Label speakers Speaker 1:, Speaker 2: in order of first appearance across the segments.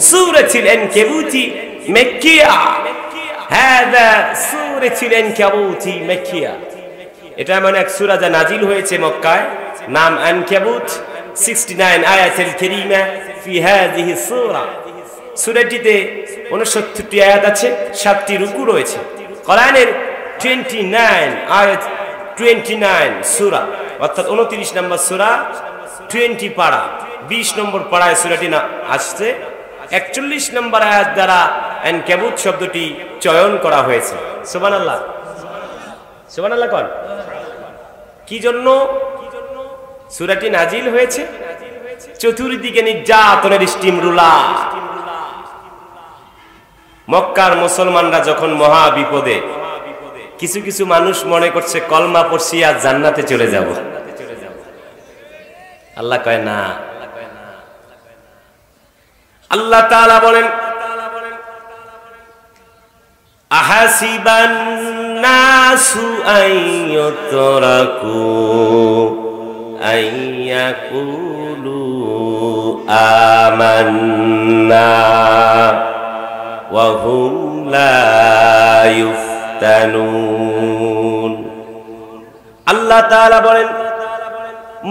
Speaker 1: সূরাতুল আনকাবুত মাক্কিয়া, হাযা সূরাতুল আনকাবুত মাক্কিয়া। এটা এমন এক সূরা যা নাজিল হয়েছে মক্কায়, নাম আনকাবুত, 69 আয়াতুল কারীমা ফি হাযিহি সূরা। সূরাটিতে 69টি আয়াত আছে, 7টি রুকু রয়েছে। কোরআনের 29 আয়াত, 29 সূরা, অর্থাৎ 29 নম্বর সূরা, 20 পারা, 20 নম্বর পারায় সূরাটি না আসছে। 41 নম্বর আয়াত দ্বারা আনকাবুত শব্দটি চয়ন করা হয়েছে। সুবহানাল্লাহ, সুবহানাল্লাহ কোন কি জন্য সূরাটি নাজিল হয়েছে? চতুর্দিকে নির্যাতনের স্টিম রুলার। মক্কার মুসলমানরা যখন মহা বিপদে, কিছু কিছু মানুষ মনে করছে কলমা পড়ছি আর জান্নাতে চলে যাব। আল্লাহ কয় না। আল্লাহ তাআলা বলেন, আহাসিবান নাসু আইয়ুতরাকু আইয়াকুলু আমান্না ওয়া হুম লা ইফতানুন। আল্লাহ তাআলা বলেন,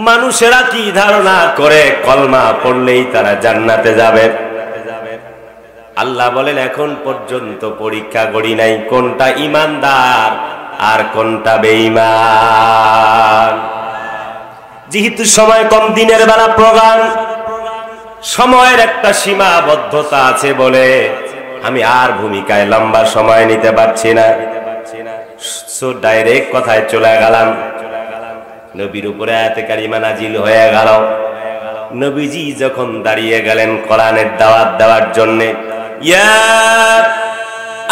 Speaker 1: মানুষেরা কি ধারণা করে কলমা পড়লেই তারা জান্নাতে যাবে? আল্লাহ বলেন, এখন পর্যন্ত পরীক্ষা করি নাই কোনটা ঈমানদার আর কোনটা বেঈমান। যেহেতু সময় কম, দিনের বেলা প্রোগ্রাম, সময়ের একটা সীমাবদ্ধতা আছে বলে আমি আর ভূমিকায় লম্বা সময় নিতে পারছি না। সো ডাইরেক্ট কথায় চলে গেলাম। নবীর উপরে আয়াতে কারিমা নাজিল হয়ে গেল। নবীজি যখন দাঁড়িয়ে গেলেন কোরআনের দাওয়াত দেওয়ার জন্য, ইয়া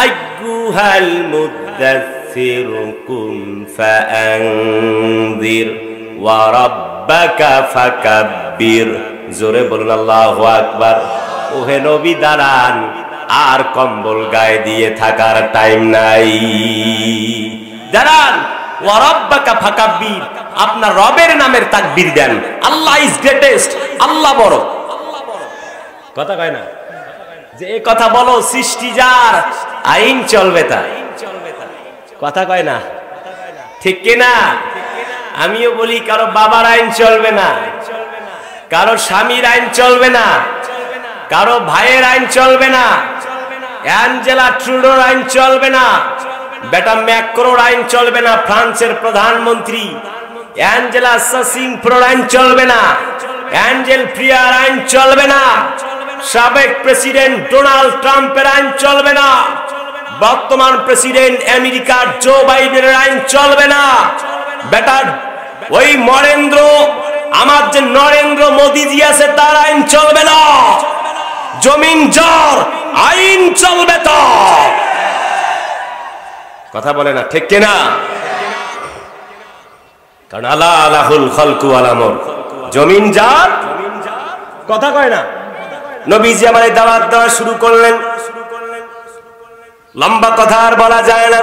Speaker 1: আইয়ুহাল মুদাসসির কুম ফাআনযির ওয়া রাব্বাকা ফাকাব্বির। জোরে বলুন আল্লাহু আকবার। ওহে নবী দাঁড়ান, আর কম্বল গায়ে দিয়ে থাকার টাইম নাই। দাঁড়ান, ওয়া রাব্বাকা ফাকাব্বির, আপনার রবের নামের তাকবীর দেন। আল্লাহ ইজ গ্রেটেস্ট, আল্লাহ বড়। কথা কয় না যে এই কথা বলো, সৃষ্টি যার, আইন চলবে তার। কথা কয় না, ঠিক কিনা? আমিও বলি, কারো বাবার আইন চলবে না, কারো স্বামীর আইন চলবে না, কারো ভাইয়ের আইন চলবে না, অ্যাঞ্জেলা ট্রুডোর আইন চলবে না, বেটা ম্যাক্রোর আইন চলবে না, ফ্রান্সের প্রধানমন্ত্রী অ্যাঞ্জেলা সাসিংপ্রোর আইন চলবে না, অ্যাঞ্জেল প্রিয়ার আইন চলবে না, সাবেক প্রেসিডেন্ট ডোনাল্ড ট্রাম্পের আইন চলবে না, বর্তমান প্রেসিডেন্ট আমেরিকার জো বাইডেনের আইন চলবে না। বেটা ওই নরেন্দ্র, আমার যে নরেন্দ্র মোদীজি আছে, তার আইন চলবে না। জমিন যার, আইন চলবে তো। কথা বলে না, ঠিক কিনা? কারণ আল্লাহ আলাহুল খালকু ওয়াল আমর, জমিন যার। কথা কয় না। নবীজি আমার দাওয়াত দেওয়া শুরু করলেন। লম্বা কথা আর বলা যায় না।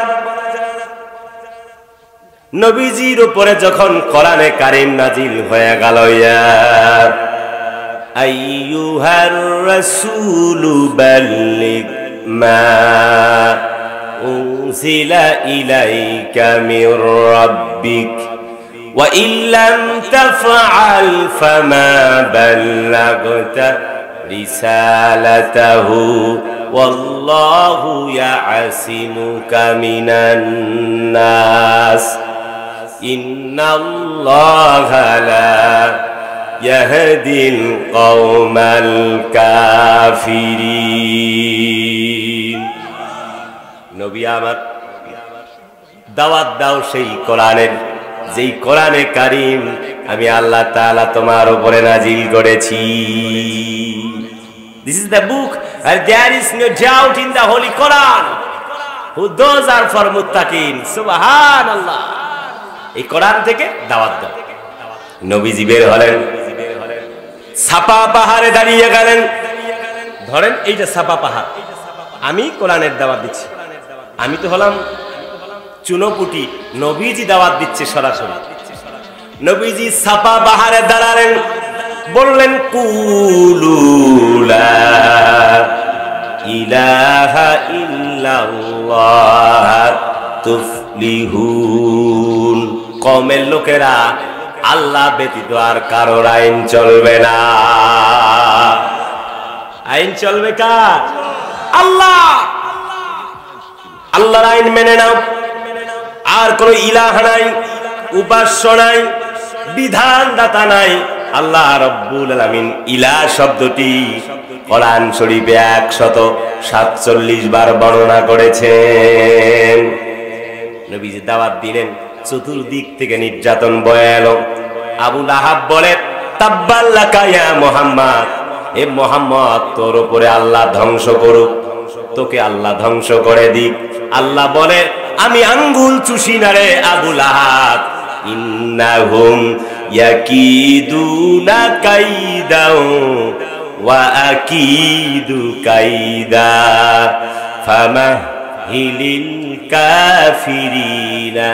Speaker 1: নবীজির উপরে যখন কোরআনে কারীম নাজিল হয়ে গেল, ইয়া আইয়ুহার রাসূলু বাল্লিগ মা উনজিলা ইলাইকা মির রাব্বিক ওয়া ইল্লাম তাফআল ফামা বাল্লাগতা রিসালাতাহু ওয়াল্লাহু ইয়াসিমুকা মিনান নাস ইন্নাল্লাহা লা ইয়াহদিল কওমাল কাফিরিন। নবী আমার দাওয়াত দাও সেই কোরআনের, যেই কোরআনে কারীম আমি আল্লাহ তাআলা তোমার উপরে নাজিল করেছি। This is the book and there is no doubt in the Holy Quran who those are for muttaqin. Subhanallah. এই কোরআন থেকে দাওয়াত দাও। নবীজি বের হলেন, সাফা পাহাড়ে দাঁড়িয়ে গেলেন। ধরেন এই যে সাফা পাহাড়, আমি কোরআনের দাওয়াত দিচ্ছি। আমি তো হলাম চুনোপুটি, নবীজি দাওয়াত দিচ্ছে সরাসরি। নবীজি সাফা পাহাড়ে দাঁড়ালেন, বললেন কুলু লা ইলাহা ইল্লাল্লাহ তুফলিহুন। কওমের লোকেরা আল্লাহ ব্যতীত আর কারোর আইন চলবে না। আইন চলবে কার? আল্লাহ। আল্লাহর আইন মেনে নাও। আর কোন ইলাহ নাই, উপাস্য নাই, বিধানদাতা নাই। আল্লাহ রাব্বুল আলামিন ইলাহ শব্দটি কোরআন শরীফে 147 বার বর্ণনা করেছেন। নবীজি দাওয়াত দিলেন, চতুর্দিক থেকে নির্যাতন বয়ে এলো। আবু লাহাব বলে, তাব্বাল্লাকা ইয়া মুহাম্মদ, এ মুহাম্মদ তোর উপরে আল্লাহ ধ্বংস করুক, তোকে আল্লাহ ধ্বংস করে দিক। আল্লাহ বলে, আমি আঙ্গুল চুষি না রে আবু লাহাব। ইন্নাহুম ইয়াকিদুনা কাইদাও ওয়া আকিদু কাইদা ফামাহিলিল কাফিরিনা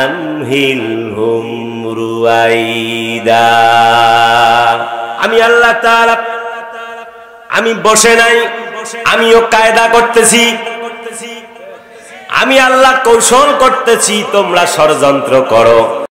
Speaker 1: আমহিলহুম রুয়াইদা। আমি আল্লাহ তাআলা, আমি বসে নাই, আমিও কায়দা করতেছি। আমি আল্লাহ কৌশল করতেছি, তোমরা ষড়যন্ত্র করো।